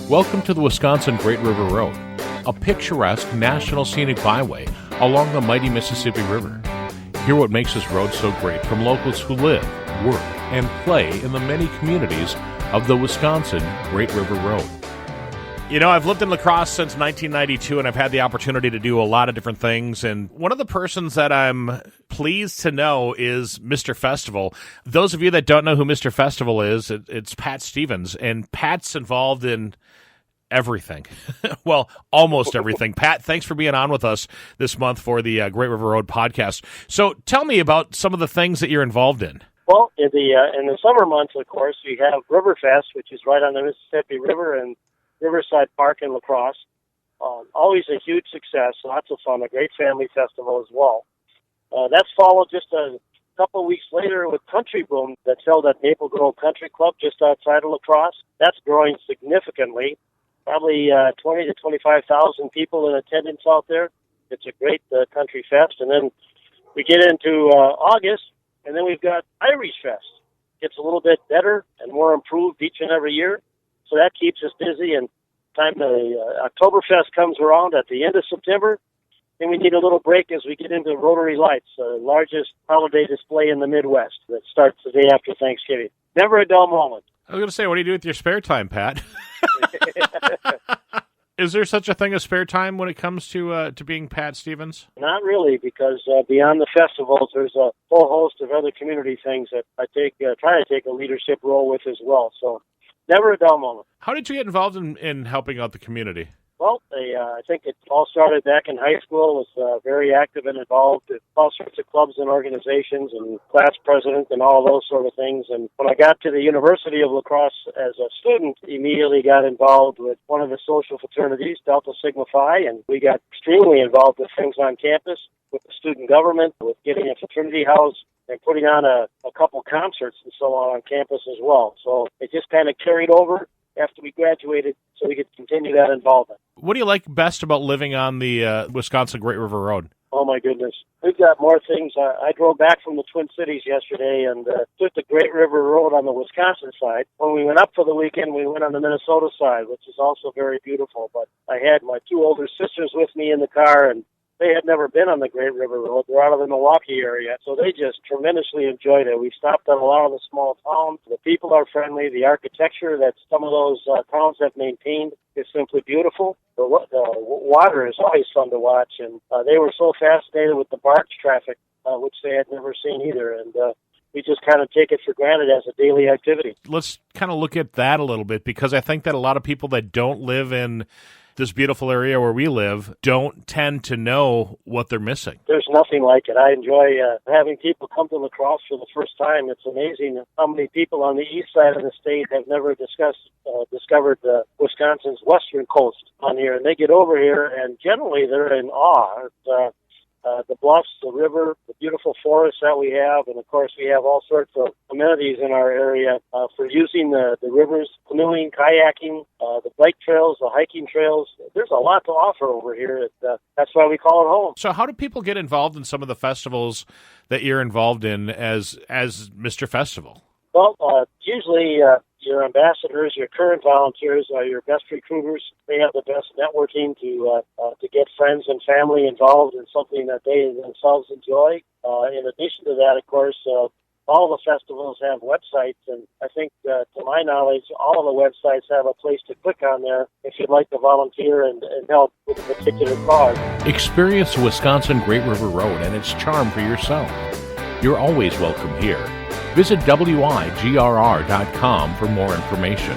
Welcome to the Wisconsin Great River Road, a picturesque national scenic byway along the mighty Mississippi River. Hear what makes this road so great from locals who live, work, and play in the many communities of the Wisconsin Great River Road. You know, I've lived in La Crosse since 1992, and I've had the opportunity to do a lot of different things. And one of the persons that I'm pleased to know is Mr. Festival. Those of you that don't know who Mr. Festival is, it's Pat Stevens. And Pat's involved in everything. Well, almost everything. Pat, thanks for being on with us this month for the Great River Road podcast. So tell me about some of the things that you're involved in. Well, in the summer months, of course, we have Riverfest, which is right on the Mississippi River, and Riverside Park in La Crosse. Always a huge success, lots of fun, a great family festival as well. That's followed just a couple of weeks later with Country Boom that's held at Maple Grove Country Club just outside of La Crosse. That's growing significantly, probably 20 to 25,000 people in attendance out there. It's a great country fest. And then we get into August, and then we've got Irish Fest. Gets a little bit better and more improved each and every year. So that keeps us busy, and time the Oktoberfest comes around at the end of September, and we need a little break as we get into Rotary Lights, the largest holiday display in the Midwest that starts the day after Thanksgiving. Never a dull moment. I was going to say, what do you do with your spare time, Pat? Is there such a thing as spare time when it comes to being Pat Stevens? Not really, because beyond the festivals, there's a whole host of other community things that I try to take a leadership role with as well. So never a dull moment. How did you get involved in helping out the community? Well, I think it all started back in high school. I was very active and involved in all sorts of clubs and organizations and class president and all those sort of things. And when I got to the University of La Crosse as a student, immediately got involved with one of the social fraternities, Delta Sigma Phi, and we got extremely involved with things on campus, with the student government, with getting a fraternity house, and putting on a couple concerts and so on campus as well. So it just kind of carried over after we graduated so we could continue that involvement. What do you like best about living on the Wisconsin Great River Road? Oh, my goodness. We've got more things. I drove back from the Twin Cities yesterday and took the Great River Road on the Wisconsin side. When we went up for the weekend, we went on the Minnesota side, which is also very beautiful. But I had my two older sisters with me in the car, and they had never been on the Great River Road. They're out of the Milwaukee area, so they just tremendously enjoyed it. We stopped at a lot of the small towns. The people are friendly. The architecture that some of those towns have maintained is simply beautiful. The water is always fun to watch, and they were so fascinated with the barge traffic, which they had never seen either, and we just kind of take it for granted as a daily activity. Let's kind of look at that a little bit, because I think that a lot of people that don't live in this beautiful area where we live don't tend to know what they're missing. There's nothing like it. I enjoy having people come to La Crosse for the first time. It's amazing how many people on the east side of the state have never discovered Wisconsin's western coast on here, and they get over here, and generally they're in awe. The bluffs, the river, the beautiful forests that we have, and of course we have all sorts of amenities in our area for using the rivers, canoeing, kayaking, the bike trails, the hiking trails. There's a lot to offer over here. That's why we call it home. So how do people get involved in some of the festivals that you're involved in as Mr. Festival? Well, usually your ambassadors, your current volunteers are your best recruiters. They have the best networking to get friends and family involved in something that they themselves enjoy. In addition to that, of course, all the festivals have websites, and I think, to my knowledge, all of the websites have a place to click on there if you'd like to volunteer and help with a particular cause. Experience the Wisconsin Great River Road and its charm for yourself. You're always welcome here. Visit WIGRR.com for more information.